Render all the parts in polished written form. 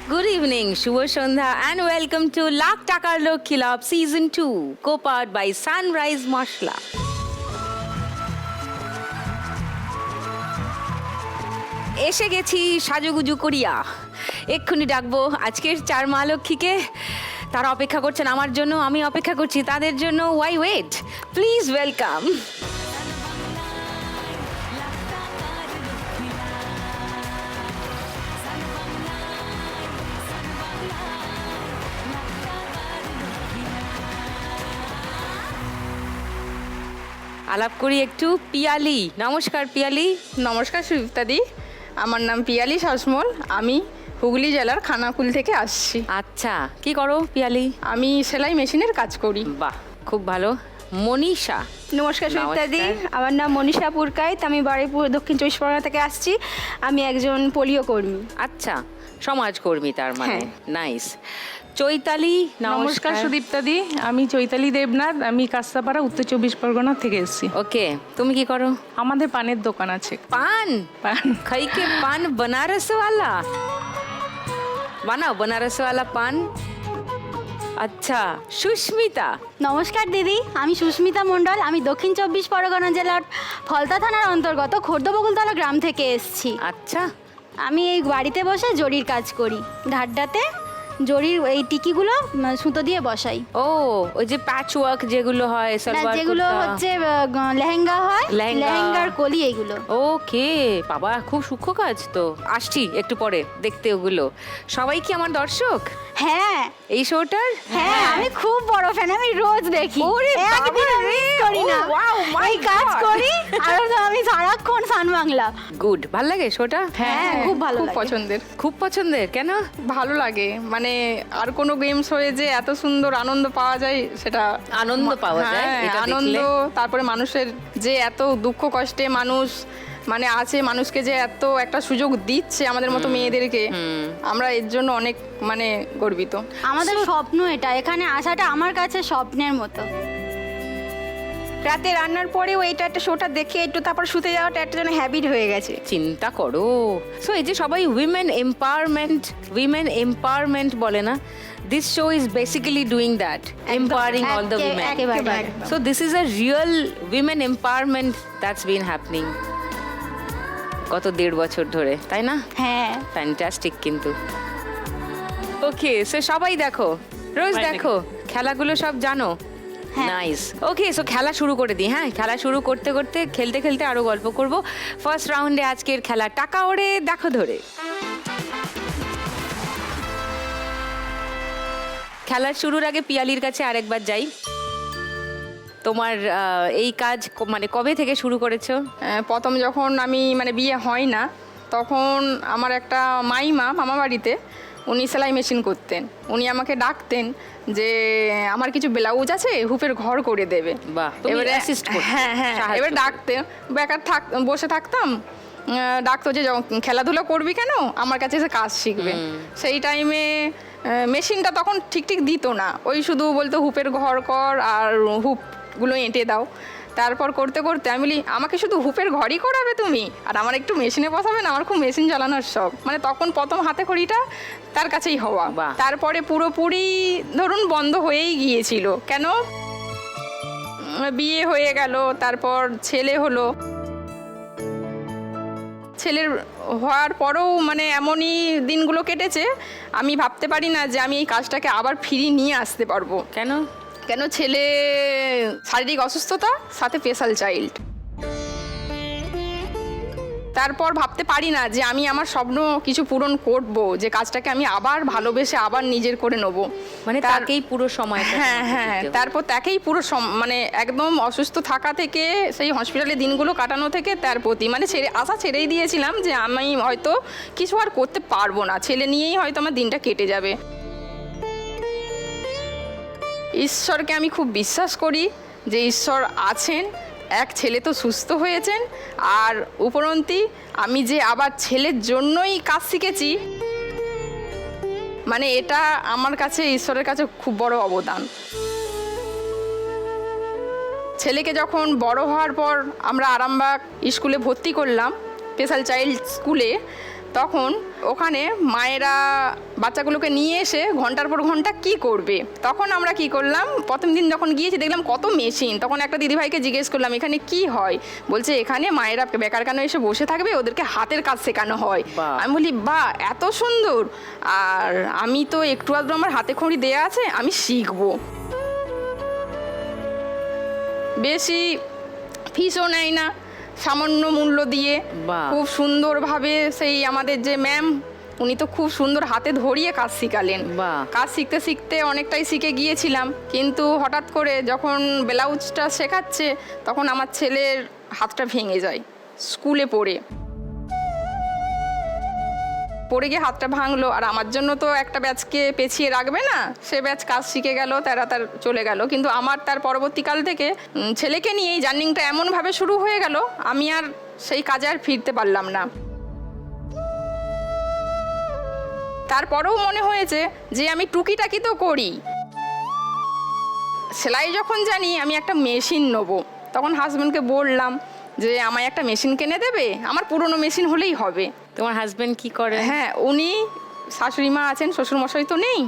Good evening, Shubha Sandhya, and welcome to Lakh Takar Lokhi Labh Season 2, co-powered by Sunrise Moshla. এসে গেছি সাজুগুজু করিয়া, এক্ষুনি ডাকবো আজকের চার মা লক্ষ্মীকে। তারা অপেক্ষা করছেন আমার জন্য, আমি অপেক্ষা করছি তাদের জন্য। Why wait, please welcome. আলাপ করি একটু পিয়ালি। নমস্কার পিয়ালি। নমস্কার সুদীপ্তাদি, আমার নাম পিয়ালি শাসমল। আমি হুগলি জেলার খানাকুল থেকে আসছি। আচ্ছা, কি করো পিয়ালি? আমি সেলাই মেশিনের কাজ করি। বাহ, খুব ভালো। মনীষা। নমস্কার সুদীপ্তাদি, নমস্কার। আমার নাম মনীষা পুরকাইত। আমি বারুইপুর দক্ষিণ চব্বিশ পরগনা থেকে আসছি। আমি একজন পোলিও কর্মী। আচ্ছা, সমাজকর্মী তার মানে। হ্যাঁ। নাইস। চৈতালি। নমস্কার সুদীপ্তাদি, আমি চৈতালি দেবনাথ। আমি কাস্তাপাড়া উত্তর চব্বিশ পরগনা থেকে এসেছি। ওকে, তুমি কি করো? আমাদের পানের দোকান আছে। পান? পান খাই কে পান बनारस वाला বানাও, बनारस वाला পান। আচ্ছা, সুস্মিতা। নমস্কার দিদি, আমি সুস্মিতা মণ্ডল। আমি দক্ষিণ চব্বিশ পরগনা জেলার ফলতা থানার অন্তর্গত খোর্দবকুলতলা গ্রাম থেকে এসেছি। আচ্ছা, আমি এই বাড়িতে বসে জরির কাজ করি। ঢাড্ডাতে জরির এই টিকিগুলো সুতো দিয়ে বসাই। ও ওই যে প্যাচ ওয়ার্ক যেগুলো হয়, না, সালোয়ার যেগুলো কুর্তা। হচ্ছে লেহেঙ্গা হয়, লেহেঙ্গা। লেহেঙ্গার কলি এইগুলো। ওকে বাবা, খুব সূক্ষ্ম কাজ তো। আসছি একটু পরে দেখতে ওগুলো। সবাই কি আমার দর্শক হ্যাঁ এই শোটার? হ্যাঁ, আমি খুব বড় ফ্যান, আমি রোজ দেখি। ওরে একদিন বাবা আমি রে! miss করি না। Oh, wow, my এই কাজ God! করি আর আমি সারাক্ষণ সান বাংলা। গুড, ভাল লাগে শোটা? হ্যাঁ, খুব ভালো খুব লাগে। পছন্দের। খুব পছন্দের। কেন? ভালো লাগে, মানে আর কোনো গেমস হয়ে যে এত সুন্দর আনন্দ পাওয়া যায় সেটা। আনন্দ পাওয়া যায় হ্যাঁ, এটা আনন্দ। দেখলে। তারপরে মানুষের যে এত দুঃখ কষ্টে মানুষ মানে আছে, মানুষকে যে এত একটা সুযোগ দিচ্ছে আমাদের মতো মেয়েদেরকে, আমরা এর জন্য অনেক মানে গর্বিত। আমাদের স্বপ্ন এটা, এখানে আসাটা আমার কাছে স্বপ্নের মতো। রাতে রান্নার পরেও এইটা একটা শোটা দেখে একটু তারপর শুতে যাওয়াটা একটা যেন হ্যাবিট হয়ে গেছে। চিন্তা করো। সো এই যে সবাই উইমেন এম্পাওয়ারমেন্ট বলে না, this show is basically doing that, empowering all the women. একেবারে। So this is a real women empowerment that's been happening গত 1.5 বছর ধরে, তাই না? হ্যাঁ, ফ্যান্টাস্টিক কিন্তু। ওকে, সো সবাই দেখো, রোজ সবাই দেখো খেলাগুলো, সব জানো? হ্যাঁ। নাইস। ওকে, সো খেলা শুরু করে দিই। হ্যাঁ, খেলা শুরু করতে করতে খেলতে খেলতে আরো গল্প করব। ফার্স্ট রাউন্ডে আজকের খেলা টাকা ওড়ে দেখো ধরে। খেলার শুরুর আগে পিয়ালির কাছে আরেকবার যাই। তোমার এই কাজ মানে কবে থেকে শুরু করেছো? প্রথম যখন আমি মানে বিয়ে হয় না, তখন আমার একটা মামা বাড়িতে উনি সেলাই মেশিন করতেন। উনি আমাকে ডাকতেন যে আমার কিছু ব্লাউজ আছে, হুপের ঘর করে দেবে। বাহ, তুমি assist করতে, হ্যাঁ হ্যাঁ, সাহায্য এবার করতে। ডাকতেন, বেকার বসে থাকতাম। ডাকতো যে খেলাধুলা করবি কেন, আমার কাছে এসে কাজ শিখবে। সেই টাইমে মেশিনটা তখন ঠিক দিত না, ওই শুধু বলতো হুপের ঘর কর আর হুপগুলো এঁটে দাও। তারপর করতে করতে আমি বলি আমাকে শুধু হুপের ঘরই করাবে তুমি, আর আমার একটু মেশিনে বসাবে না, আমার খুব মেশিন চালানোর শখ। মানে তখন প্রথম হাতে খড়িটা তার কাছেই হওয়া। বাহ। তারপরে পুরোপুরি ধরুন বন্ধ হয়েই গিয়েছিল। কেন? বিয়ে হয়ে গেল, তারপর ছেলে হলো। ছেলের হওয়ার পরেও মানে এমনই দিনগুলো কেটেছে, আমি ভাবতে পারি না যে আমি এই কাজটাকে আবার ফিরিয়ে নিয়ে আসতে পারবো। কেন? কেন? ছেলে শারীরিক অসুস্থতা, সাথে স্পেশাল চাইল্ড। তারপর ভাবতে পারি না যে আমি আমার স্বপ্ন কিছু পূরণ করব, যে কাজটাকে আমি আবার ভালোবেসে আবার নিজের করে নেব। মানে তাকেই পুরো সময়টা হ্যাঁ তোমাকে হ্যাঁ, দিতে হবে। তারপর তাকেই পুরো মানে একদম অসুস্থ থাকা থেকে, সেই হসপিটালে দিনগুলো কাটানো থেকে তার প্রতি মানে আশা ছেড়েই দিয়েছিলাম যে আমি হয়তো কিছু আর করতে পারবো না, ছেলে নিয়েই হয়তো আমার দিনটা কেটে যাবে। ঈশ্বরকে আমি খুব বিশ্বাস করি যে ঈশ্বর আছেন, এক ছেলে তো সুস্থ হয়েছেন, আর উপরন্তি আমি যে আবার ছেলের জন্যই কাজ শিখেছি, মানে এটা আমার কাছে ঈশ্বরের কাছে খুব বড় অবদান। ছেলেকে যখন বড় হওয়ার পর আমরা আরামবাগ স্কুলে ভর্তি করলাম, স্পেশাল চাইল্ড স্কুলে, তখন ওখানে মায়েরা বাচ্চাগুলোকে নিয়ে এসে ঘন্টার পর ঘন্টা কি করবে। তখন আমরা কি করলাম, প্রথম দিন যখন গিয়েছি দেখলাম কত মেশিন। তখন একটা দিদিভাইকে জিজ্ঞেস করলাম এখানে কি হয়, বলছে এখানে মায়েরা বেকার কেন এসে বসে থাকবে, ওদেরকে হাতের কাজ শেখানো হয়। বাহ। আমি বলি বাহ, এত সুন্দর। আর আমি তো একটু আধটু আমার হাতে খড়ি দেয়া আছে, আমি শিখবো। বেশি ফিসও নেয় না, সামান্য মূল্য দিয়ে বাহ। খুব সুন্দরভাবে সেই আমাদের যে ম্যাম, উনি তো খুব সুন্দর হাতে ধরিয়ে কাজ শিখালেন। বাহ। কাজ শিখতে শিখতে অনেকটাই শিখে গিয়েছিলাম, কিন্তু হঠাৎ করে যখন ব্লাউজটা শেখাচ্ছে তখন আমার ছেলের হাতটা ভেঙে যায় স্কুলে পড়ে গিয়ে হাতটা ভাঙলো। আর আমার জন্য তো একটা ব্যাচকে পেছিয়ে রাখবে না, সে ব্যাচ কাজ শিখে গেল, তার চলে গেল। কিন্তু আমার তার পরবর্তীকাল থেকে ছেলেকে নিয়ে এই জার্নিংটা এমনভাবে শুরু হয়ে গেল, আমি আর সেই কাজে আর ফিরতে পারলাম না। তারপরেও মনে হয়েছে যে আমি টুকিটাকি তো করি, সেলাই যখন জানি আমি একটা মেশিন নেবো, তখন হাজব্যান্ডকে বললাম যে আমায় একটা মেশিন কিনে দেবে, আমার পুরনো মেশিন হলেই হবে। তোমার হাজবেন্ড কি করে? হ্যাঁ, উনি শাশুড়ি মা আছেন, শ্বশুরমশাই তো নেই,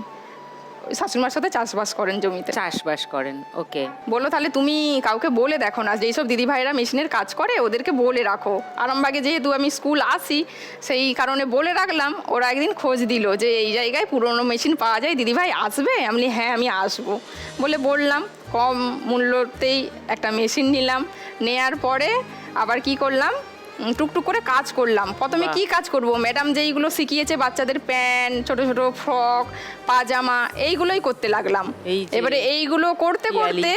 ওই শাশুড়িমার সাথে চাষবাস করেন জমিতে। চাষবাস করেন, ওকে। বললো তাহলে তুমি কাউকে বলে দেখো না, যেই সব দিদিভাইরা মেশিনের কাজ করে ওদেরকে বলে রাখো। আরামবাগে যেহেতু আমি স্কুল আসি সেই কারণে বলে রাখলাম। ওরা একদিন খোঁজ দিল যে এই জায়গায় পুরনো মেশিন পাওয়া যায়, দিদিভাই আসবে? আমি বলি হ্যাঁ আমি আসবো বলে বললাম। কম মূল্যতেই একটা মেশিন নিলাম। নেয়ার পরে আবার কি করলাম, টুকটুক করে কাজ করলাম। প্রথমে কি কাজ করব, ম্যাডাম যেইগুলো শিখিয়েছে বাচ্চাদের প্যান্ট, ছোট ছোট ফ্রক, পাজামা, এইগুলোই করতে লাগলাম। এবারে এইগুলো করতে করতে,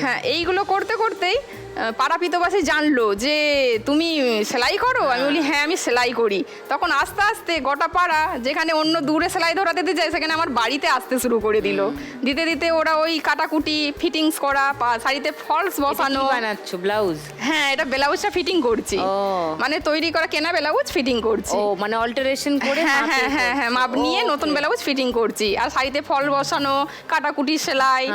হ্যাঁ এইগুলো করতে করতেই পাড়াপিতবাসী জানলো যে তুমি সেলাই করো। আমি বলি হ্যাঁ আমি সেলাই করি। তখন আস্তে আস্তে গোটা পাড়া, যেখানে অন্য দূরে সেলাই ধরাতে দিতে যায় সেখানে আমার বাড়িতে আসতে শুরু করে দিল। দিতে দিতে ওরা ওই কাটাকুটি, ফিটিংস করা, শাড়িতে ফলস বসানো। বানাচ্ছো ব্লাউজ? হ্যাঁ, এটা ব্লাউজটা ফিটিং করছি, মানে তৈরি করা কেনা ব্লাউজ ফিটিং করছি। ও মানে অল্টারেশন করে? হ্যাঁ হ্যাঁ হ্যাঁ হ্যাঁ, মাপ নিয়ে নতুন ব্লাউজ ফিটিং করছি। আর শাড়িতে ফল বসানো, কাটাকুটি, সেলাই,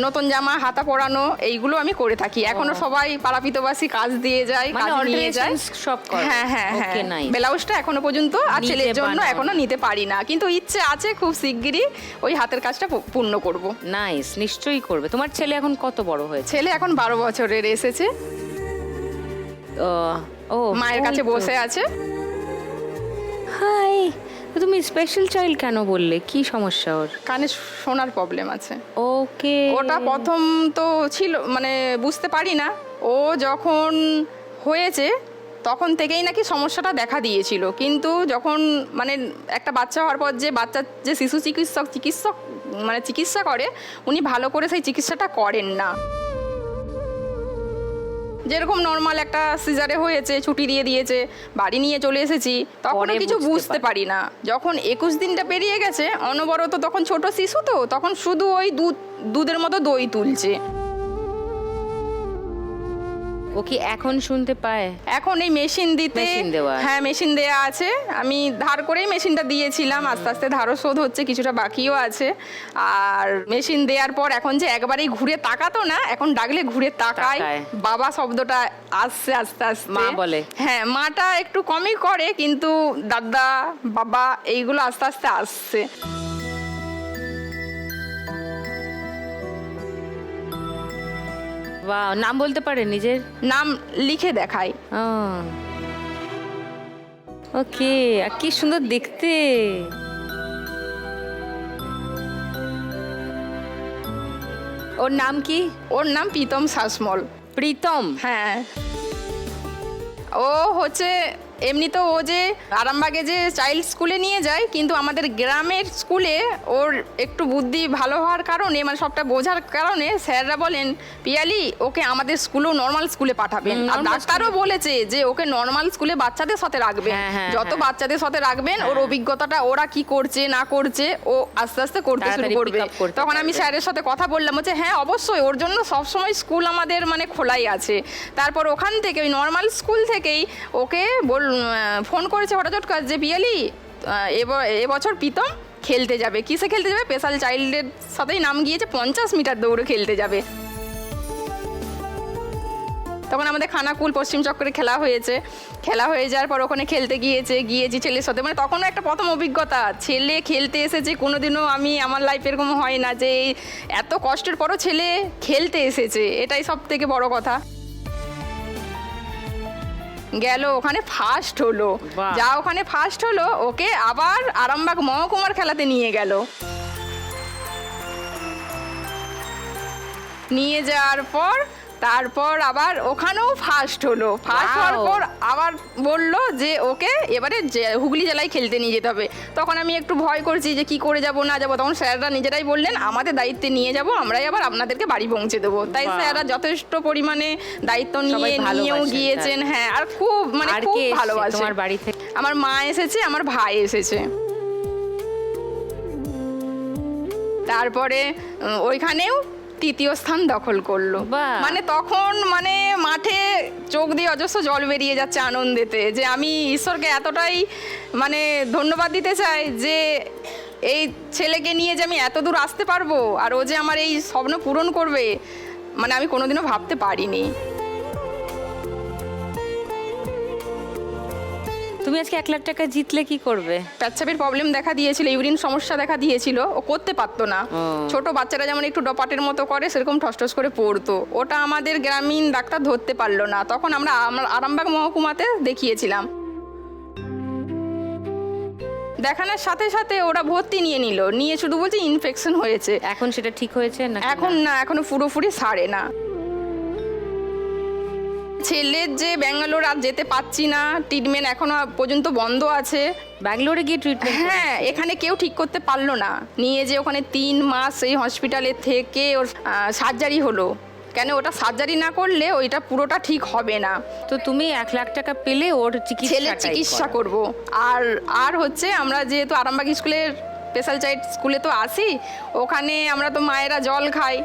নতুন জামা হাতা পরানো, এইগুলো আমি করে থাকি। এখনো সবাই পাড়াপিতবাসী কাজ দিয়ে যায়, কাজ নিয়ে যায় সব করে। হ্যাঁ হ্যাঁ হ্যাঁ, ওকে, নাইস। ব্লাউজটা এখনো পর্যন্ত আর ছেলের জন্য এখনো নিতে পারি না, কিন্তু ইচ্ছে আছে খুব শিগগিরই ওই হাতের কাজটা পূর্ণ করব। নাইস, নিশ্চয়ই করবে। তোমার ছেলে এখন কত বড় হয়েছে? ছেলে এখন 12 বছরের এসেছে, ও মায়ের কাছে বসে আছে। হাই, তুমি স্পেশাল চাইল্ড কেন বললে? কি সমস্যা ওর? কানে শোনার প্রবলেম আছে। ওকে। ওটা প্রথম তো ছিল, মানে বুঝতে পারি না। ও যখন হয়েছে তখন থেকেই নাকি সমস্যাটা দেখা দিয়েছিল, কিন্তু যখন মানে একটা বাচ্চা হওয়ার পর যে বাচ্চার যে শিশু চিকিৎসক মানে চিকিৎসা করে, উনি ভালো করে সেই চিকিৎসাটা করেন না। যেরকম নর্মাল একটা সিজারে হয়েছে, ছুটি দিয়ে দিয়েছে, বাড়ি নিয়ে চলে এসেছি, তখন কিছু বুঝতে পারি না। যখন 21 দিনটা পেরিয়ে গেছে, অনবরত তখন ছোট শিশু তো, তখন শুধু ওই দুধের মতো দই তুলছে। ও কি এখন শুনতে পায়? এখন এই মেশিন দিতে, হ্যাঁ মেশিন দেয়া আছে। আমি ধার করেই মেশিনটা দিয়েছিলাম, আস্তে আস্তে ধারও শোধ হচ্ছে, কিছুটা বাকিও আছে। আর মেশিন দেওয়ার পর এখন যে একবারেই ঘুরে তাকাতো না, এখন ডাকলে ঘুরে তাকায়। বাবা শব্দটা আসছে আস্তে আস্তে, মা বলে। হ্যাঁ, মাটা একটু কমই করে, কিন্তু দাদা, বাবা এইগুলো আস্তে আস্তে আসছে। বাহ, নাম বলতে পারে নিজের? নাম লিখে দেখায়। ওকে, আর কি সুন্দর দেখতে। ওর নাম কি? ওর নাম প্রীতম শাসমল। প্রীতম? হ্যাঁ, ও হচ্ছে এমনি তো ও যে আরামবাগে যে চাইল্ড স্কুলে নিয়ে যায়, কিন্তু আমাদের গ্রামের স্কুলে ওর একটু বুদ্ধি ভালো হওয়ার কারণে, মানে সবটা বোঝার কারণে স্যাররা বলেন পিয়ালি ওকে আমাদের স্কুলেও নর্মাল স্কুলে পাঠাবেন। আর ডাক্তারও বলেছে যে ওকে নর্মাল স্কুলে বাচ্চাদের সাথে রাখবেন, যত বাচ্চাদের সাথে রাখবেন ওর অভিজ্ঞতাটা, ওরা কি করছে না করছে ও আস্তে আস্তে করতে শুরু করবে। তখন আমি স্যারের সাথে কথা বললাম, হচ্ছে হ্যাঁ অবশ্যই, ওর জন্য সবসময় স্কুল আমাদের মানে খোলাই আছে। তারপর ওখান থেকে ওই নর্মাল স্কুল থেকেই ওকে ফোন করেছে হঠাৎ যে পিয়ালি এবছর প্রীতম খেলতে যাবে। কিসে খেলতে যাবে? স্পেশাল চাইল্ডের সাথেই নাম গিয়েছে, 50 মিটার দৌড়ে খেলতে যাবে। তখন আমাদের খানাকুল পশ্চিম চক্করে খেলা হয়ে যাওয়ার পর ওখানে খেলতে গিয়েছি ছেলের সাথে, মানে তখনও একটা প্রথম অভিজ্ঞতা, ছেলে খেলতে এসেছে। কোনোদিনও আমার লাইফে এরকম হয় না যে এত কষ্টের পরও ছেলে খেলতে এসেছে, এটাই সব থেকে বড় কথা। গেল ওখানে ফার্স্ট হলো, বাহ। যা ওখানে ফার্স্ট হলো ওকে আবার আরামবাগ মহকুমার খেলাতে নিয়ে গেল। নিয়ে যাওয়ার পর তারপর আবার ওখানেও ফার্স্ট হলো। ফার্স্ট হওয়ার পর আবার বললো যে ওকে এবারে হুগলি জেলায় খেলতে নিয়ে যেতে হবে। তখন আমি একটু ভয় করছি যে কি করে যাব না যাব, তখন স্যাররা নিজেরাই বললেন আমাদের দায়িত্বে নিয়ে যাব, আমরাই আবার আপনাদেরকে বাড়ি পৌঁছে দেবো। তাই বাহ। স্যাররা যথেষ্ট পরিমাণে দায়িত্ব সবাই নিয়েও ভালোবাসেন, গিয়েছেন। হ্যাঁ, আর খুব আর খুব কে এসছে ভালোবাসে। তোমার বাড়ি থেকে? আমার মা এসেছে, আমার ভাই এসেছে। তারপরে ওইখানেও তৃতীয় স্থান দখল করলো। বাহ। মানে তখন মাঠে চোখ দিয়ে অজস্র জল বেরিয়ে যাচ্ছে আনন্দেতে, যে আমি ঈশ্বরকে এতটাই ধন্যবাদ দিতে চাই যে এই ছেলেকে নিয়ে যে আমি এত দূর আসতে পারবো আর ও যে আমার এই স্বপ্ন পূরণ করবে, আমি কোনোদিনও ভাবতে পারিনি। তুমি আজকে 1 লাখ টাকা জিতলে কি করবে? পেচ্ছাপের প্রবলেম দেখা দিয়েছিল, ইউরিন সমস্যা দেখা দিয়েছিল, ও করতে পারতো না। ছোট বাচ্চারা যেমন একটু ডপাটের মতো করে সেরকম ঠসঠস করে পড়তো, ওটা আমাদের গ্রামীণ ডাক্তার ধরতে পারলো না। তখন আমরা আরামবাগ মহকুমাতে দেখিয়েছিলাম। দেখানোর সাথে সাথে ওরা ভর্তি নিয়ে শুধু বলছে ইনফেকশন হয়েছে। এখন সেটা ঠিক হয়েছে না? এখন না, এখনো পুরোপুরি সারে না। ছেলের যে ব্যাঙ্গালোর আর যেতে পারছি না, ট্রিটমেন্ট এখনো পর্যন্ত বন্ধ আছে। ব্যাঙ্গালোরে গিয়ে ট্রিটমেন্ট? হ্যাঁ, এখানে কেউ ঠিক করতে পারলো না, নিয়ে যে ওখানে 3 মাস এই হসপিটালে থেকে ওর সার্জারি হলো। কেন ওটা সার্জারি না করলে ওইটা পুরোটা ঠিক হবে না। তো তুমি 1 লাখ টাকা পেলে ওর ছেলের চিকিৎসা করব। আর হচ্ছে আমরা যেহেতু আরামবাগ স্কুলের স্পেশাল চাইল্ড স্কুলে তো আসি, ওখানে আমরা তো মায়েরা জল খাই,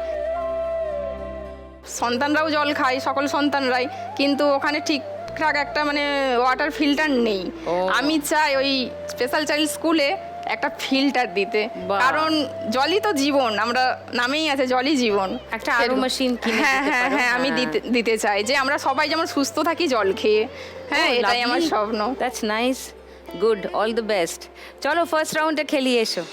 সন্তানরাও জল খায়, সকল সন্তানরাই, কিন্তু ওখানে ঠিকঠাক একটা ওয়াটার ফিল্টার নেই। আমি চাই ওই স্পেশাল চাইল্ড স্কুলে একটা ফিল্টার দিতে, কারণ জলই তো জীবন, আমরা নামেই আছে জলই জীবন। একটা আরও মেশিন কিনে হ্যাঁ দিতে হ্যাঁ পারো? হ্যাঁ, আমি দিতে চাই যে আমরা সবাই যেমন সুস্থ থাকি জল খেয়ে। হ্যাঁ, এটাই আমার স্বপ্ন। That's nice, good, all the best. চলো ফার্স্ট রাউন্ডে খেলিয়ে এসো।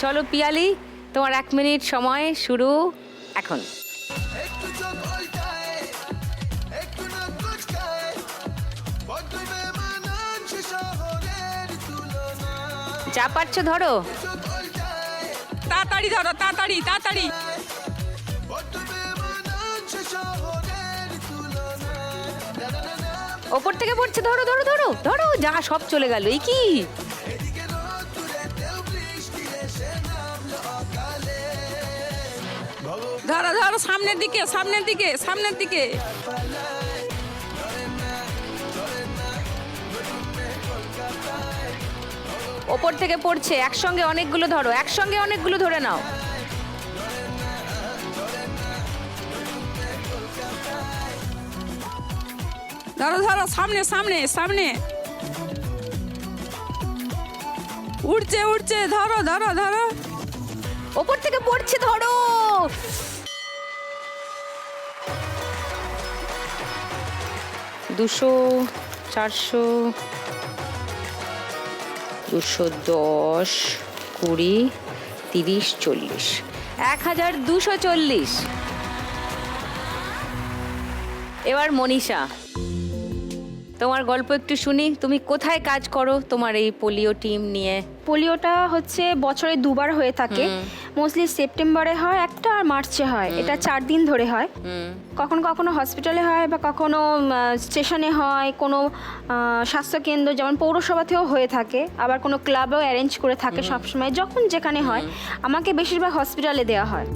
চলো পিয়ালি, তোমার 1 মিনিট সময় শুরু এখন। একটু চোখ উল্টায়, একটু নাক কুচকায়, বড্ড বেমানানছে শহরের তুলনা। যা পারছো ধরো। চোখ উল্টায়, তাড়াতাড়ি ধরো, তাড়াতাড়ি। বড্ড বেমানানছে শহরের তুলনা। না না না না, ওপর থেকে পড়ছে, ধরো ধরো ধরো ধরো, যা সব চলে গেল। এই কি? এদিকে রোদ্দুরেতেও বৃষ্টি এসে নামলো অকালে। ধরো, সামনের দিকে। ওপর থেকে পড়ছে, একসঙ্গে অনেকগুলো ধরো, একসঙ্গে অনেকগুলো ধরে নাও। ধরো, সামনে। উঠছে, ধরো। ওপর থেকে পড়ছে, ধরো। দুশো, 400, 210, 20, 30, 40, 1240। এবার মনীষা, তোমার গল্প একটু শুনি। তুমি কোথায় কাজ করো তোমার এই পোলিও টিম নিয়ে? পোলিওটা হচ্ছে বছরে 2 বার হয়ে থাকে, মোস্টলি সেপ্টেম্বরে হয় একটা আর মার্চে হয়। এটা 4 দিন ধরে হয়। কখনো কখনো হসপিটালে হয় বা কখনো স্টেশনে হয়, কোনো স্বাস্থ্যকেন্দ্র যেমন পৌরসভাতেও হয়ে থাকে, আবার কোনো ক্লাবেও অ্যারেঞ্জ করে থাকে সবসময়, যখন যেখানে হয়। আমাকে বেশিরভাগ হসপিটালে দেওয়া হয়।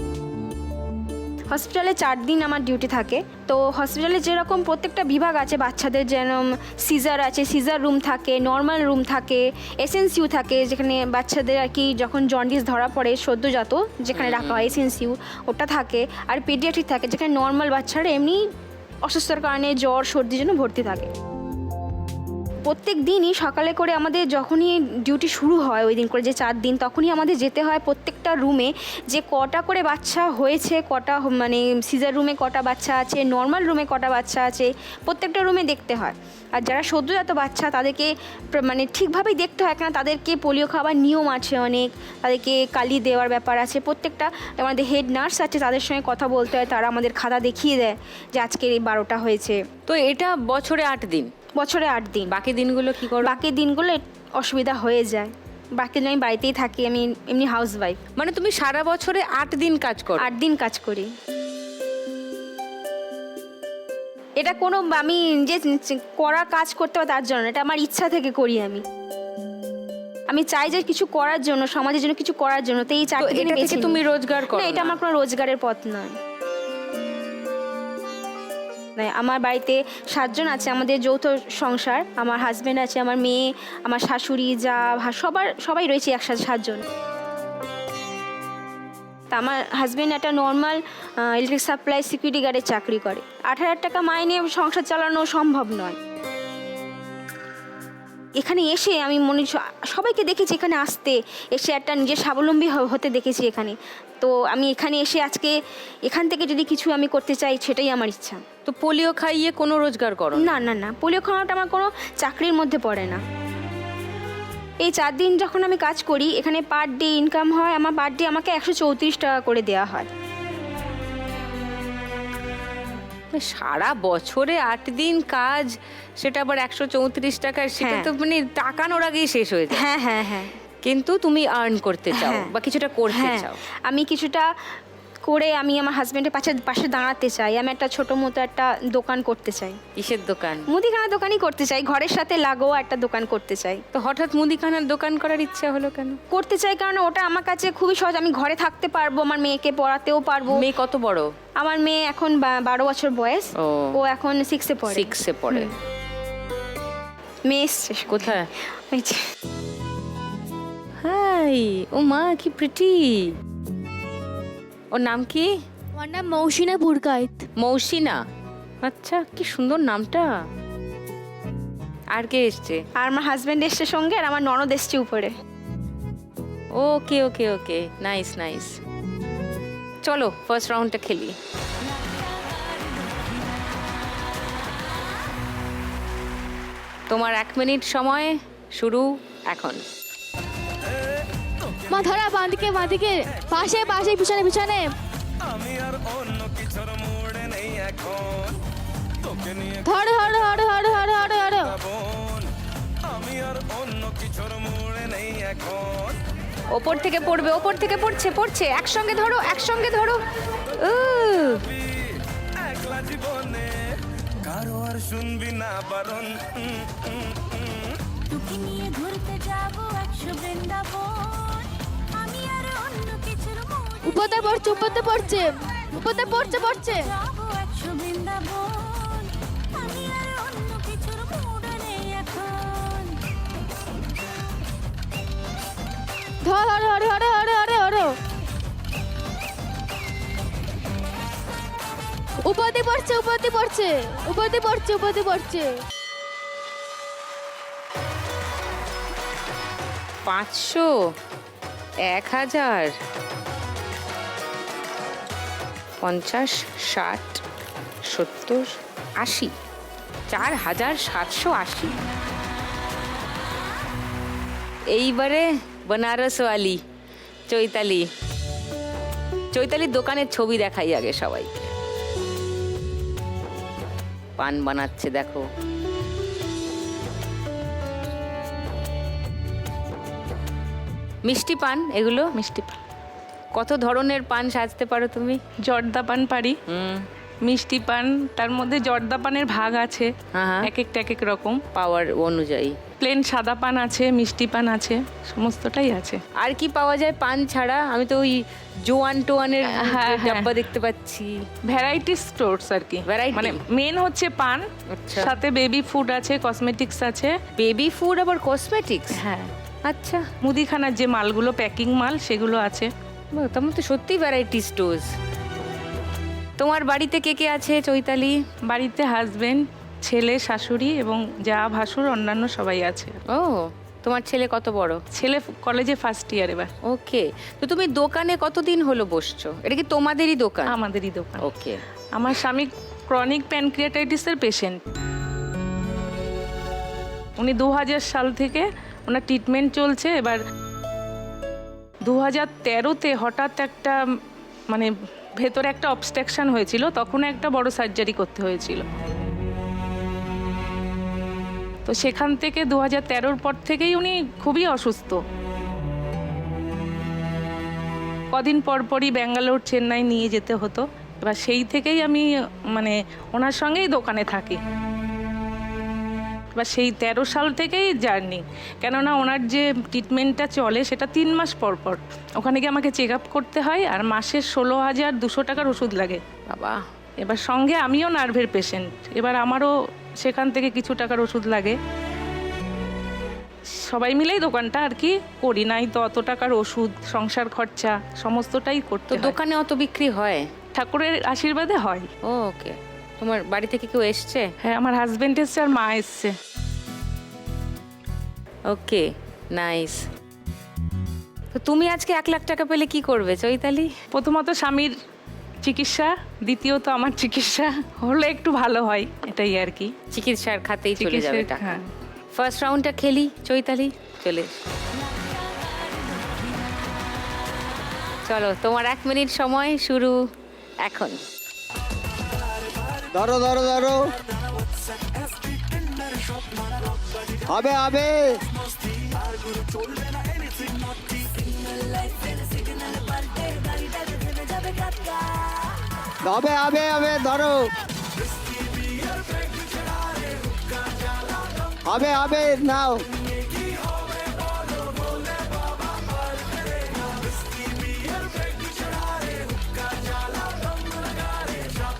হসপিটালে 4 দিন আমার ডিউটি থাকে। তো হসপিটালে যেরকম প্রত্যেকটা বিভাগ আছে, বাচ্চাদের যেরকম সিজার আছে, সিজার রুম থাকে, নর্মাল রুম থাকে, এসএনসিউ থাকে, যেখানে বাচ্চাদের আর কি যখন জন্ডিস ধরা পড়ে সদ্যজাত যেখানে রাখা হয় এসএনসিউ, ওটা থাকে। আর পেডিয়াট্রিক থাকে, যেখানে নর্মাল বাচ্চারা এমনি অসুস্থতার কারণে জ্বর সর্দির জন্য ভর্তি থাকে। প্রত্যেক দিনই সকালে করে আমাদের যখনই ডিউটি শুরু হয় ওই দিন করে যে 4 দিন, তখনই আমাদের যেতে হয় প্রত্যেকটা রুমে যে কটা করে বাচ্চা হয়েছে, কটা মানে সিজার রুমে কটা বাচ্চা আছে, নর্মাল রুমে কটা বাচ্চা আছে, প্রত্যেকটা রুমে দেখতে হয়। আর যারা সদ্যজাত বাচ্চা তাদেরকে মানে ঠিকভাবেই দেখতে হয়, কেন তাদেরকে পোলিও খাওয়ার নিয়ম আছে অনেক, তাদেরকে কালি দেওয়ার ব্যাপার আছে। প্রত্যেকটা আমাদের হেড নার্স আছে, তাদের সঙ্গে কথা বলতে হয়, তারা আমাদের খাতা দেখিয়ে দেয় যে আজকের এই 12টা হয়েছে। তো এটা বছরে 8 দিন, বছরে 8 দিন। বাকি দিনগুলো কি করো? বাকি দিনগুলো অসুবিধা হয়ে যায়, বাকি দিন আমি বাড়িতেই থাকি, আমি এমনি হাউস ওয়াইফ। মানে তুমি সারা বছরে 8 দিন কাজ করো? 8 দিন কাজ করি। এটা কোনো আমি যে করা কাজ করতে হবে তার জন্য, এটা আমার ইচ্ছা থেকে করি। আমি চাই যে কিছু করার জন্য, সমাজের জন্য কিছু করার জন্য, তো এই 4 দিন এটা থেকে তুমি রোজগার করো না, এটা আমার কোনো রোজগারের পথ নয়। আমার বাড়িতে 7 জন আছে, আমাদের যৌথ সংসার। আমার হাজব্যান্ড আছে, আমার মেয়ে, আমার শাশুড়ি, যা সবাই রয়েছে একসাথে 7 জন। তা আমার হাজব্যান্ড একটা নর্মাল ইলেকট্রিক সাপ্লাই সিকিউরিটি গার্ডের চাকরি করে। 8,000 টাকা মাইনে সংসার চালানো সম্ভব নয়। এখানে এসে আমি সবাইকে দেখেছি এখানে আসতে, এসে একটা নিজের স্বাবলম্বী হতে দেখেছি এখানে। তো আমি এখানে এসে আজকে এখান থেকে যদি কিছু আমি করতে চাই, সেটাই আমার ইচ্ছা। তো পোলিও খাইয়ে কোনো রোজগার করো? না, পোলিও খাওয়াটা আমার কোনো চাকরির মধ্যে পড়ে না। এই 4 দিন যখন আমি কাজ করি, এখানে পার ডে ইনকাম হয় আমার, পার ডে আমাকে 134 টাকা করে দেওয়া হয়। সারা বছরে 8 দিন কাজ, সেটা আবার 134 টাকা, সেটা তো মানে টাকানোর আগেই শেষ হয়ে যায়। হ্যাঁ। কিন্তু তুমি আর্ন করতে চাও বা কিছুটা করতে চাও। আমি কিছুটা করে আমি আমার হাজব্যান্ডের পাশে দাঁড়াতে চাই। আমি একটা ছোট মতো একটা দোকান করতে চাই। কিসের দোকান? মুদিখানার দোকানই করতে চাই, ঘরের সাথে লাগোয়া একটা দোকান করতে চাই। তো হঠাৎ মুদিখানার দোকান করার ইচ্ছা হলো কেন? করতে চাই কারণ ওটা আমার কাছে খুবই সহজ, আমি ঘরে থাকতে পারবো, আমার মেয়েকে পড়াতেও পারবো। মেয়ে কত বড়? আমার মেয়ে এখন 12 বছর বয়স। ও এখন 6-এ পড়ে। 6-এ পড়ে। মেয়ে এসছে। কোথায়? ওই যে। হাই, ও মা কি প্রিটি। ওর নাম কি? আমার নাম মৌসিনা বুরকায়েত। মৌসিনা, আচ্ছা, কি সুন্দর নামটা। আর কে এসছে? আর আমার হাজব্যান্ড এসছে সঙ্গে, আর আমার ননদ এসছে উপরে। ওকে, নাইস। চলো ফার্স্ট রাউন্ডটা খেলি। তোমার 1 মিনিট সময় শুরু এখন। মা ধরা, বাঁদিকে পাশে পিছনে। আমি আর অন্য কিছুর মুড়ে নেই এখন, তোকে নিয়ে ধরো। বোন, আমি আর অন্য কিছুর মুড়ে নেই এখন। ওপর থেকে পড়ছে। একসঙ্গে ধরো। একলা জীবনে কারো আর শুনবি না বারণ। তোকে নিয়ে ঘুরতে যাব 100 বৃন্দাবন, আমি আর অন্য কিছুর উপরতে পড়ছে। যাব 100 বৃন্দাবন, আমি আর অন্য কিছুর মুড়ে নেই এখন। ধরো। উপরতে পড়ছে। 500, 1000, 50, 60, 70, 80, 4780। এইবারে बनारसওয়ালি চৈতালির দোকানের ছবি দেখাই আগে সবাইকে। পান বানাচ্ছে দেখো। মিষ্টি পান এগুলো? মিষ্টি পান। কত ধরনের পান সাজতে পারো তুমি? জর্দা পান পারি, মিষ্টি পান, তার মধ্যে জর্দা পানের ভাগ আছে, হ্যাঁ। এক এক রকম পাওয়ার অনুযায়ী। প্লেন সাদা পান আছে, মিষ্টি পান আছে, সমস্তটাই আছে। আর কি পাওয়া যায় পান ছাড়া? আমি তো ওই জোয়ানের হ্যাঁ। ডাব্বা দেখতে পাচ্ছি। ভ্যারাইটি স্টোরস আর কি, Variety? মানে মেন হচ্ছে পান, আচ্ছা। সাথে বেবি ফুড আছে, কসমেটিক্স আছে। বেবি ফুড আবার কসমেটিক্স? হ্যাঁ, আচ্ছা, মুদিখানার যে মালগুলো, প্যাকিং মাল, সেগুলো আছে। বাহ, তার মধ্যে সত্যি ভ্যারাইটি স্টোর্স। তোমার বাড়িতে কে আছে চৈতালি? বাড়িতে হাজবেন্ড, ছেলে, শাশুড়ি এবং যা ভাসুর অন্যান্য সবাই আছে। ও, তোমার ছেলে কত বড়? ছেলে কলেজে ফার্স্ট ইয়ার এবার। ওকে, তো তুমি দোকানে কতদিন হলো বসছো? এটা কি তোমাদেরই দোকান? আমাদেরই দোকান। ওকে। আমার স্বামী ক্রনিক প্যানক্রিয়াটাইটিসের পেশেন্ট। উনি 2000 সাল থেকে ওনার ট্রিটমেন্ট চলছে। এবার 2013-তে হঠাৎ একটা মানে ভেতরে একটা অবস্ট্রাকশন হয়েছিল, তখন একটা বড় সার্জারি করতে হয়েছিল। তো সেখান থেকে 2013-র পর থেকেই উনি খুবই অসুস্থ। কদিন পর পরই ব্যাঙ্গালোর, চেন্নাই নিয়ে যেতে হতো। এবার সেই থেকেই আমি মানে ওনার সঙ্গেই দোকানে থাকি। এবার সেই 13 সাল থেকেই জার্নি, কেননা ওনার যে ট্রিটমেন্টটা চলে সেটা 3 মাস পর পর ওখানে গিয়ে আমাকে চেক আপ করতে হয়, আর মাসে 16,200 টাকার ওষুধ লাগে। বাবা। এবার সঙ্গে আমিও নার্ভের পেশেন্ট, এবার আমারও সেখান থেকে কিছু টাকার ওষুধ লাগে। সবাই মিলেই দোকানটা আর কি করি, নাই তো অত টাকার ওষুধ, সংসার খরচা সমস্তটাই করতে তো হয়। দোকানে অত বিক্রি হয়? ঠাকুরের আশীর্বাদে হয়। ওকে। তোমার বাড়ি থেকে কেউ এসছে? হ্যাঁ, আমার হাজবেন্ড এসছে আর মা এসছে। ওকে, নাইস। তো তুমি আজকে 1 লাখ টাকা পেলে কি করবে চৈতালি? প্রথমত স্বামীর চিকিৎসা, দ্বিতীয়ত আমার চিকিৎসা হলে একটু ভালো হয়, এটাই আর কি। চিকিৎসার খাতেই চলে যাবে চিকিৎসা, টাকা। হ্যাঁ। ফার্স্ট রাউন্ডটা খেলি চৈতালি, চলে চলো, তোমার 1 মিনিট সময় শুরু এখন। ধরো ধরো ধরো, হবে হবে, হবে হবে হবে, ধরো, হবে হবে, নাও।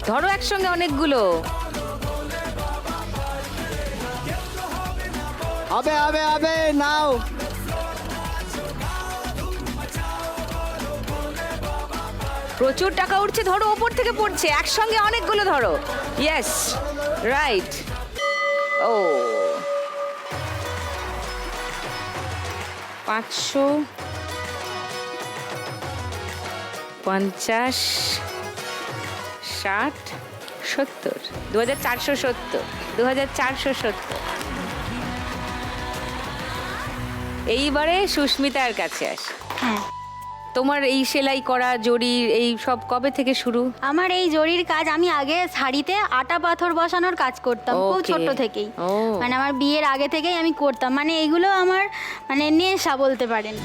ধরো একসঙ্গে অনেকগুলো। হবে হবে হবে, নাও। প্রচুর টাকা উঠছে, ধরো, ওপর থেকে পড়ছে, একসঙ্গে অনেকগুলো ধরো। Yes, right. ও, 500, 50, 60, 70, 2470, 2470। এইবারে সুস্মিতার কাছে আসি। হ্যাঁ, তোমার এই সেলাই করা, জরির এই সব কবে থেকে শুরু? আমার এই জরির কাজ, আমি আগে শাড়িতে আটা পাথর বসানোর কাজ করতাম খুব Okay. ছোট থেকেই। ও। মানে আমার বিয়ের আগে থেকেই আমি করতাম, মানে এইগুলো আমার মানে নেশা বলতে পারেন।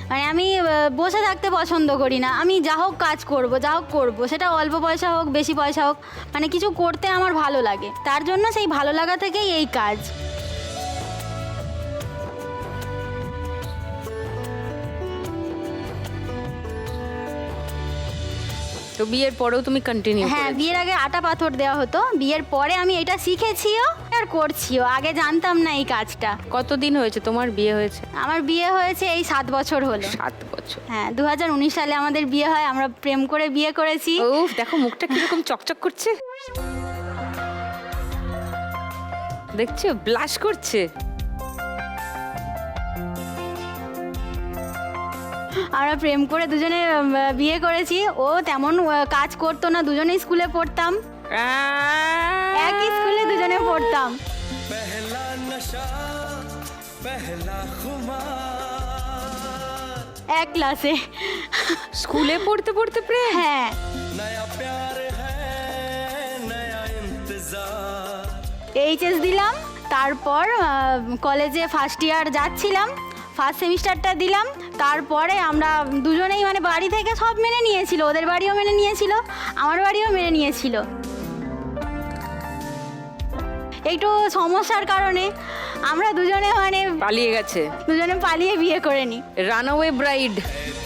মানে আমি বসে থাকতে পছন্দ করি না, আমি যা হোক কাজ করব, যা হোক করবো, সেটা অল্প পয়সা হোক বেশি পয়সা হোক, মানে কিছু করতে আমার ভালো লাগে, তার জন্য সেই ভালো লাগা থেকেই এই কাজ। তো বিয়ের পরেও তুমি কন্টিনিউ হ্যাঁ, করেছো? বিয়ের আগে আটা পাথর দেওয়া হতো, বিয়ের পরে আমি এটা শিখেছিও আর করছিও, আগে জানতাম না এই কাজটা। কতদিন হয়েছে তোমার বিয়ে হয়েছে? আমার বিয়ে হয়েছে এই 7 বছর হলো। 7 বছর। হ্যাঁ, 2019 সালে আমাদের বিয়ে হয়, আমরা প্রেম করে বিয়ে করেছি। উফ, দেখো মুখটা কিরকম চকচক করছে, দেখছো, ব্লাশ করছে। আমরা প্রেম করে দুজনে বিয়ে করেছি। ও তেমন কাজ করতো না, দুজনেই স্কুলে পড়তাম, একই স্কুলে দুজনে পড়তাম। पहला नशा पहला खुमार, এক ক্লাসে। স্কুলে পড়তে পড়তে প্রেম? হ্যাঁ, नया प्यार है नया इंतजार। এইচএস দিলাম, তারপর কলেজে ফার্স্ট ইয়ার যাচ্ছিলাম, ফার্স্ট সেমিস্টারটা দিলাম, তারপরে আমরা দুজনেই মানে বাড়ি থেকে সব মেনে নিয়েছিল, ওদের বাড়িও মেনে নিয়েছিল, আমার বাড়িও মেনে নিয়েছিল। একটু সমস্যার কারণে আমরা দুজনে মানে পালিয়ে গেছে, দুজনে পালিয়ে বিয়ে করে নিই। Runaway bride.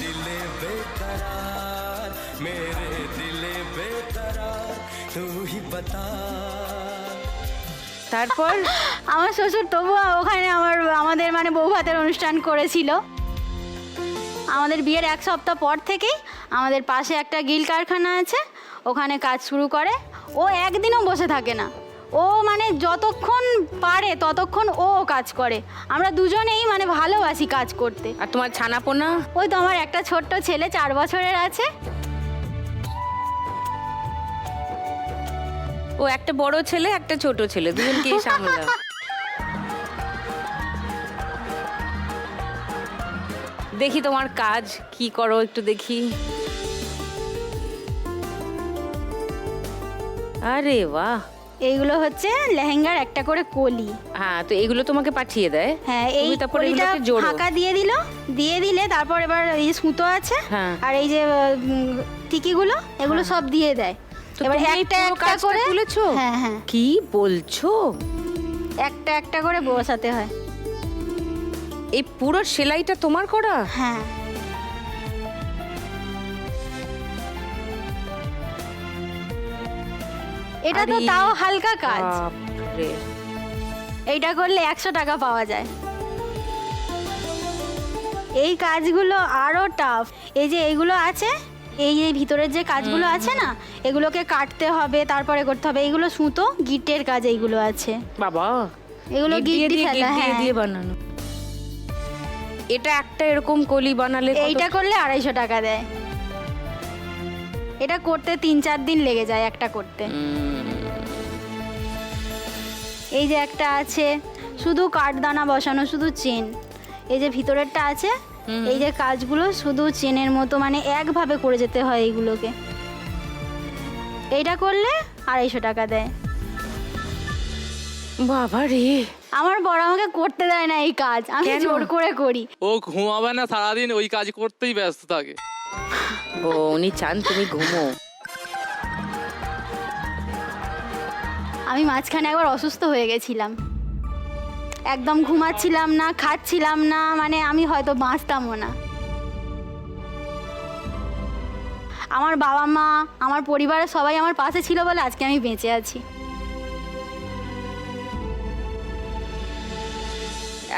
दिले बेकरार मेरे दिले बेकरार, तू ही बता। তারপর আমার শ্বশুর তবুও ওখানে আমাদের মানে বউ ভাতের অনুষ্ঠান করেছিল। আমাদের বিয়ের 1 সপ্তাহ পর থেকেই আমাদের পাশে একটা গিল কারখানা আছে, ওখানে কাজ শুরু করে। ও একদিনও বসে থাকে না, ও মানে যতক্ষণ পারে ততক্ষণ ও কাজ করে। আমরা দুজনেই মানে ভালোবাসি কাজ করতে। আর তোমার ছানাপোনা? ওই তো আমার একটা ছোট্ট ছেলে 4 বছরের আছে। ও একটা বড় ছেলে একটা ছোট ছেলে, দুজনকে সামলাও। দেখি তোমার কাজ কি করো একটু দেখি। আরে বাহ, এইগুলো হচ্ছে লেহেঙ্গার একটা করে কলি। হ্যাঁ তো এগুলো তোমাকে পাঠিয়ে দেয়? হ্যাঁ, এই তুমি তারপর কলিটা এগুলোকে জোড়ো। ফাঁকা দিয়ে দিলে তারপর এবার এই যে সুতো আছে হ্যাঁ। আর এই যে টিকিগুলো এগুলো সব দিয়ে দেয়। তো এবার তুমি এই একটা পুরো একটা কাজটা করে তুলেছো? হ্যাঁ হ্যাঁ, কি বলছো? একটা একটা করে বসাতে হয়। এই পুরো সেলাইটা তোমার করা? হ্যাঁ, এটা তো আরে তাও হালকা কাজ। বাপরে। এইটা করলে 100 টাকা পাওয়া যায়। এই কাজগুলো আরো টাফ। এই যে এইগুলো আছে, এই যে ভিতরের যে কাজগুলো আছে না, এগুলোকে কাটতে হবে, তারপরে করতে হবে। এইগুলো সুতো গিটের কাজ, এইগুলো আছে। বাবা, এগুলো গিট গিট দিয়ে দিয়ে দিয়ে ফেলা, গিট দিয়ে হ্যাঁ। দিয়ে বানানো। এটা একটা এরকম কলি বানালে কত? এইটা করলে 250 টাকা দেয়। এটা করতে 3-4 দিন লেগে যায় একটা করতে। এই যে একটা আছে শুধু কাঠদানা বসানো, শুধু চেন। এই যে ভিতরেরটা আছে, এই যে কাজগুলো শুধু চেনের মতো মানে একভাবে করে যেতে হয় এইগুলোকে। এইটা করলে 250 টাকা দেয়। বাবা রে, আমার বড় আমাকে করতে দেয় না এই কাজ, আমি কেন? জোর করে করি। ও ঘুমাবে না, সারাদিন ওই কাজ করতেই ব্যস্ত থাকে। ও উনি চান তুমি ঘুমো। আমি মাঝখানে একবার অসুস্থ হয়ে গেছিলাম, একদম ঘুমাচ্ছিলাম না, খাচ্ছিলাম না, মানে আমি হয়তো বাঁচতামও না। আমার বাবা মা, আমার পরিবারের সবাই আমার পাশে ছিল বলে আজকে আমি বেঁচে আছি।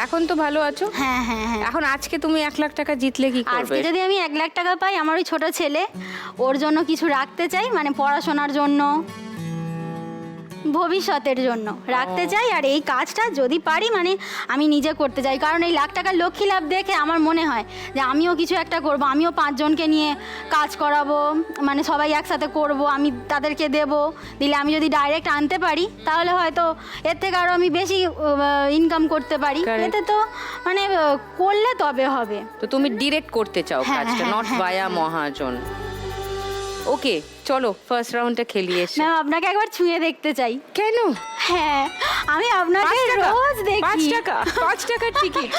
এখন তো ভালো আছো? হ্যাঁ হ্যাঁ হ্যাঁ। এখন আজকে তুমি 1 লাখ টাকা জিতলে কি করবে? আজকে যদি আমি 1 লাখ টাকা পাই, আমার ওই ছোট ছেলে, ওর জন্য কিছু রাখতে চাই, মানে পড়াশোনার জন্য, ভবিষ্যতের জন্য রাখতে চাই। আর এই কাজটা যদি পারি মানে আমি নিজে করতে চাই, কারণ এই 1 লাখ টাকার লক্ষ্মী লাভ দেখে আমার মনে হয় যে আমিও কিছু একটা করব, আমিও 5 জনকে নিয়ে কাজ করাবো, মানে সবাই একসাথে করব, আমি তাদেরকে দেব, দিলে আমি যদি ডাইরেক্ট আনতে পারি তাহলে হয়তো এর থেকে আরও আমি বেশি ইনকাম করতে পারি। Correct. এতে তো মানে করলে তবে হবে। তো তুমি ডিরেক্ট করতে চাও হ্যাঁ, কাজটা, হ্যাঁ, নট হ্যাঁ, ভায়া মহাজন। ওকে চলো ফার্স্ট রাউন্ডটা খেলিয়ে এসো। ম্যাম আপনাকে একবার ছুঁয়ে দেখতে চাই। কেন? হ্যাঁ, আমি আপনাকে 5 টাকা? রোজ 5 দেখি। টাকা? 5 টাকার টিকিট?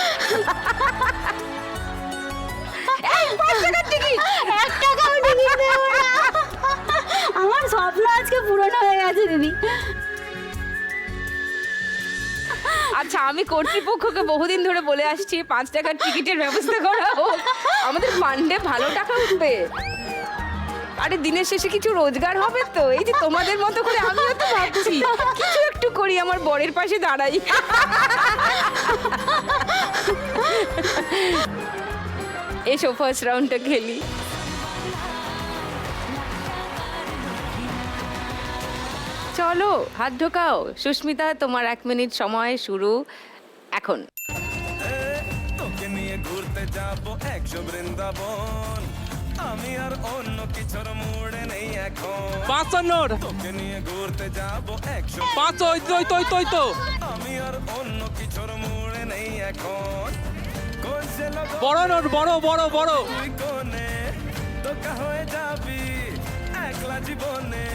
এই 5 টাকার টিকিট? 1 টাকাও টিকিট দেবো না। আমার স্বপ্ন আজকে পূরণ হয়ে গেছে দিদি। আচ্ছা, আমি কর্তৃপক্ষকে বহুদিন ধরে বলে আসছি 5 টাকার টিকিটের ব্যবস্থা করা হোক, আমাদের ফান্ডে ভালো টাকা উঠবে। আরে দিনের শেষে কিছু রোজগার হবে তো, এই যে তোমাদের মতো করে আমিও তো ভাবছি কিছু একটু করি, আমার বরের পাশে দাঁড়াই। এসো ফার্স্ট রাউন্ডটা খেলি। চলো হাত ঢোকাও। সুস্মিতা, তোমার 1 মিনিট সময় শুরু এখন। তোকে নিয়ে ঘুরতে যাব 100 বৃন্দাবন, আমি আর অন্য কিছুর মুড়ে নেই এখন। 500 নোট, তোকে নিয়ে ঘুরতে যাব 100, 500, ওই তো আমি আর অন্য কিছুর মুড়ে নেই এখন। কোন সে লোক বড় নোট, বড়। তুই কোনে তোকা হয়ে যাবি একলা জীবনে,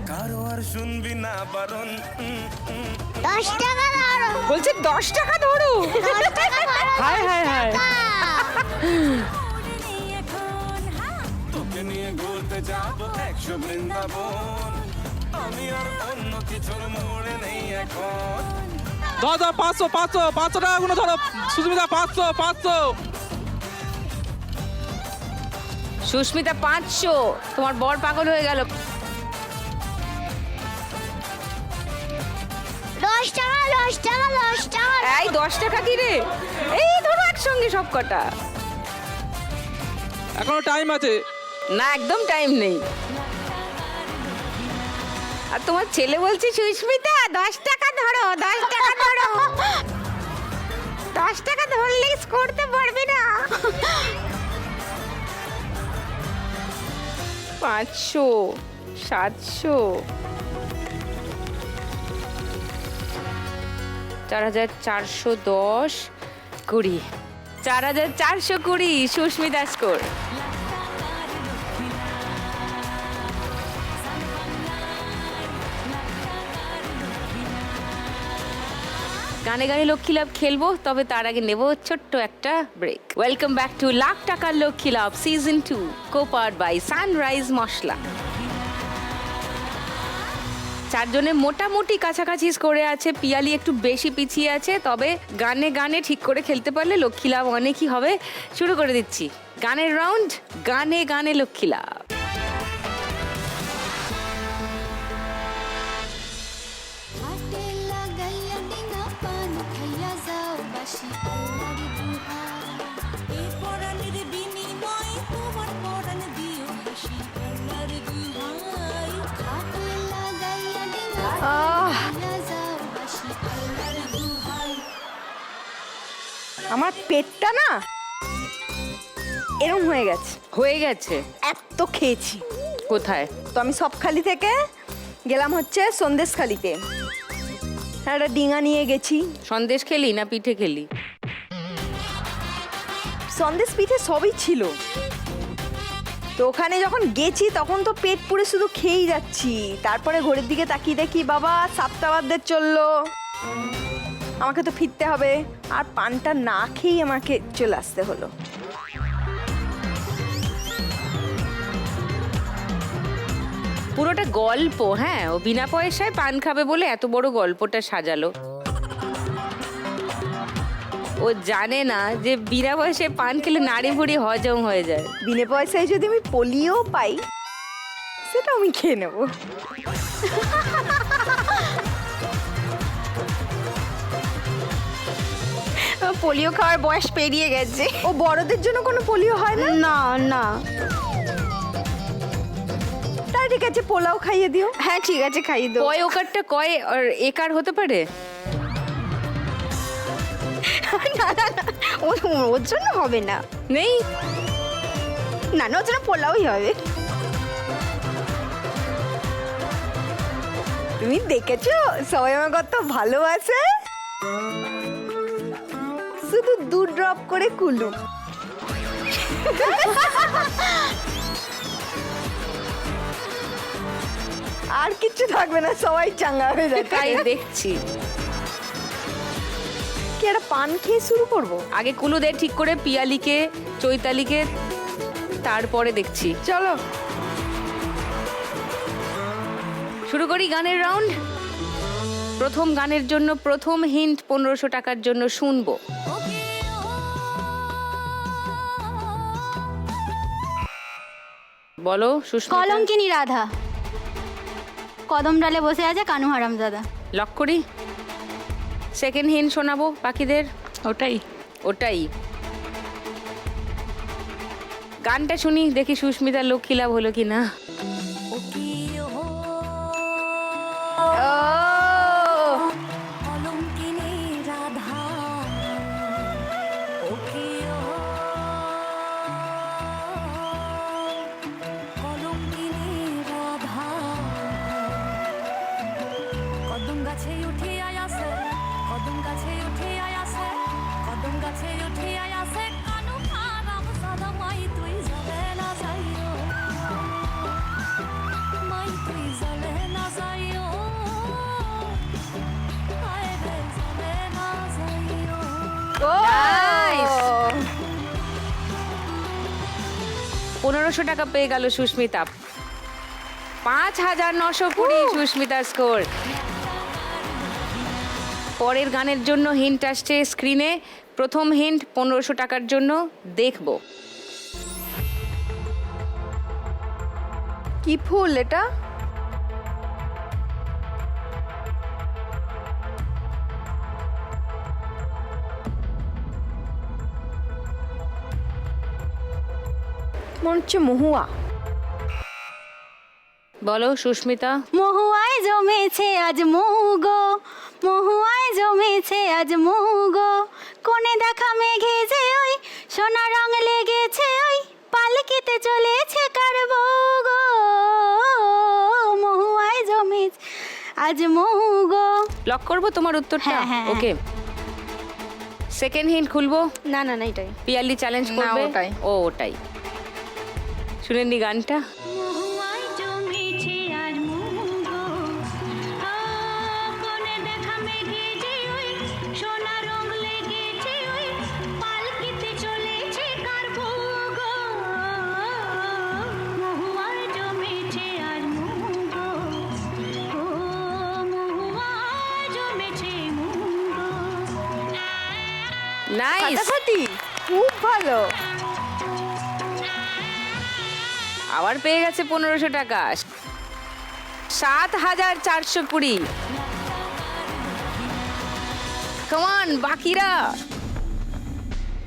কারো আর শুনবি না বারণ। 10 টাকা দাও। বলছে 10 টাকা ধরো। হায় তোকে নিয়ে ঘুরতে যাব 100 বৃন্দাবন, আমি আর অন্য কিছুর মুড়ে নেই এখন। দাদা 500 টাকা গুলো ধরো সুস্মিতা, 500। সুস্মিতা 500, তোমার বর পাগল হয়ে গেল। 10 টাকা। এই 10 টাকা কি রে? এই ধরো একসঙ্গে সব কটা। এখনো টাইম আছে। না, একদম টাইম নেই। আর তোমার ছেলে বলছে সুস্মিতা 10 টাকা ধরো, 10 টাকা ধরো। 10 টাকা ধরলেই করতে পারবে না। 500, 700, 4410, 20, 4420 সুস্মিতা স্কোর। গানে গানে লক্ষ্মী লাভ খেলবো, তবে তার আগে নেব ছোট্ট একটা break. Welcome back to lakh টাকার লক্ষ্মী লাভ season 2, copowered by Sunrise masala. চারজনে মোটামুটি কাছাকাছি স্কোরে আছে, পিয়ালি একটু বেশি পিছিয়ে আছে, তবে গানে গানে ঠিক করে খেলতে পারলে লক্ষ্মী লাভ অনেকই হবে। শুরু করে দিচ্ছি গানের রাউন্ড, গানে গানে লক্ষ্মী লাভ। হাতে লাগাইয়া ডিঙা পান খাইয়া যাও বাসি আল্লাহর দুহাই এ পরাণের বিনিময় তোমার পরাণ দিও হাসি আল্লাহর দুহাই হাতে লাগাইয়া ডিঙা খাইয়া যাও বাসি আল্লাহর দুহাই। আমার পেটটা না এরম হয়ে গেছে, হয়ে গেছে? এত খেয়েছি। কোথায়? তো আমি সবখালি থেকে গেলাম হচ্ছে সন্দেশখালিতে, একটা ডিঙা নিয়ে গেছি। সন্দেশ খেলি না পিঠে খেলি? সন্দেশ পিঠে সবই ছিল। তো ওখানে যখন গেছি তখন তো পেট পুরে শুধু খেয়েই যাচ্ছি। তারপরে ঘড়ির দিকে তাকিয়ে দেখি বাবা 7টা বাজতে চললো, আমাকে তো ফিরতে হবে। আর পানটা না খেয়েই আমাকে চলে আসতে হলো। পুরোটা গল্প। হ্যাঁ, ও বিনা পয়সায় পান খাবে বলে এত বড় গল্পটা সাজালো। ও জানে না যে বিনা পয়সায় পান খেলে নাড়ি ভুড়ি হজম হয়ে যায়। বিনা পয়সায় যদি আমি পোলিও পাই সেটা আমি খেয়ে নেব। পোলিও খাওয়ার বয়স পেরিয়ে গেছে। ও বড়দের জন্য কোনো পোলিও হয় না? না না। তাই ঠিক আছে, পোলাও খাইয়ে দিও। হ্যাঁ ঠিক আছে, খাইয়ে দিও। কয় ওকারটা কয় আর একার হতে পারে? না না না, ওর জন্য হবে না। নেই না না, ওর জন্য পোলাওই হবে। তুমি দেখেছো সবাই আমার কত ভালোবাসে, শুধু 2 ড্রপ করে কুলু। আর কিচ্ছু থাকবে না, সবাই চাঙ্গা হয়ে যাবে। তাই দেখছি। কি একটা পান খেয়ে শুরু করবো? আগে কুলু দে ঠিক করে, পিয়ালিকে, চৈতালিকে, তারপরে দেখছি। চলো শুরু করি গানের রাউন্ড। প্রথম গানের জন্য প্রথম হিন্ট 1500 টাকার জন্য শুনবো। বলো সুস্মিতা। কলঙ্কিনী রাধা, কদম ডালে বসে আছে কানু হারামজাদা। লক করি। সেকেন্ড হিন্ট শোনাবো বাকিদের। ওটাই। ওটাই। গানটা শুনি, দেখি সুস্মিতার লক্ষ্মী লাভ হলো কি না। কলঙ্কিনী রাধা ওকে ও কলঙ্কিনী রাধা কদম গাছে উঠে আয়াসে কদম গাছে উঠে আয়াসে কদম গাছে উঠে আয়াসে কানু হারাম সাদা মাই তুই যাবে না যাইও মাই তুই যাবে না যাইও আয় রে যাবে না যাইও। Nice! 1500 টাকা পেয়ে গেল সুস্মিতা। 5920 সুস্মিতার স্কোর। পরের গানের জন্য হিন্ট আসছে স্ক্রিনে। প্রথম হিন্ট 1500 টাকার জন্য, দেখবো। কি ফুল এটা? মনে হচ্ছে মহুয়া। বলো সুস্মিতা। মহুয়ায় জমেছে আজ মৌগো, মহুয়ায় জমেছে আজ মৌগো, কোণে দেখা মেঘে যে ওই সোনা রং লেগেছে ওই পালকিতে চলেছে কার বউ গো, মহুয়ায় জমেছে আজ মৌগো। লক করবো তোমার উত্তরটা? হ্যাঁ, হ্যাঁ, ওকে, সেকেন্ড হিন্ট খুলবো? না না না এটাই। পিয়ালি চ্যালেঞ্জ না, করবে? ওটাই। ও ওটাই। শুনেননি গানটা? মহুয়ায় জমেছে আজ মৌগো, কোণে দেখা মেঘে যে ওই সোনা রং লেগেছে ওই পালকিতে চলেছে কার বউ গো, মহুয়ায় জমেছে আজ মৌগো, ও মহুয়ায় জমেছে মৌগো। নাইস, খুব ভালো। আবার পেয়ে গেছে 1500 টাকা। 7420। কমান বাকিরা,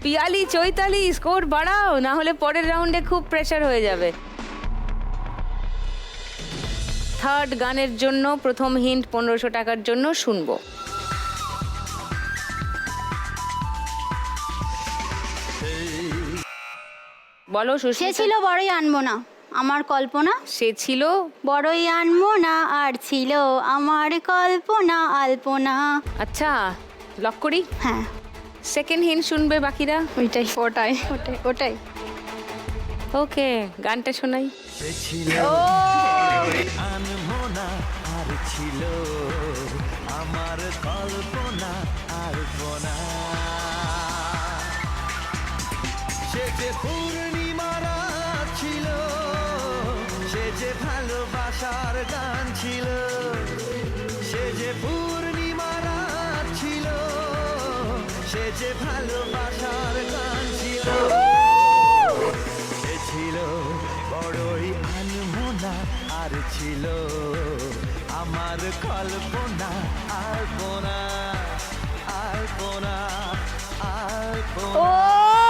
পিয়ালি চৈতালি স্কোর বাড়াও, না হলে পরের রাউন্ডে খুব প্রেসার হয়ে যাবে। থার্ড গানের জন্য প্রথম হিন্ট 1500 টাকার জন্য শুনবো। বলো সে সুস্মিতা। ছিল বড়ই আনবো না আমার কল্পনা, সে ছিল বড়ই আনবো না আর ছিল আমার কল্পনা আলপনা। আচ্ছা, লক করি? হ্যাঁ সেকেন্ড হিন্ট শুনবে বাকিরা? ওইটাই ওটাই ওটাই ওটাই। ওকে, গানটা শোনাই। আনমোনা আর ছিল আমার কল্পনা আর বোনা, সে যে পূর্ণিমা রাত ছিল, সে যে ভালোবাসার গান ছিল, সে যে পূর্ণিমা রাত ছিল, সে যে ভালোবাসার গান ছিল, সে ছিল বড়ই আনমোনা আর ছিল আমার কল্পনা আলপনা আলপনা আলপনা।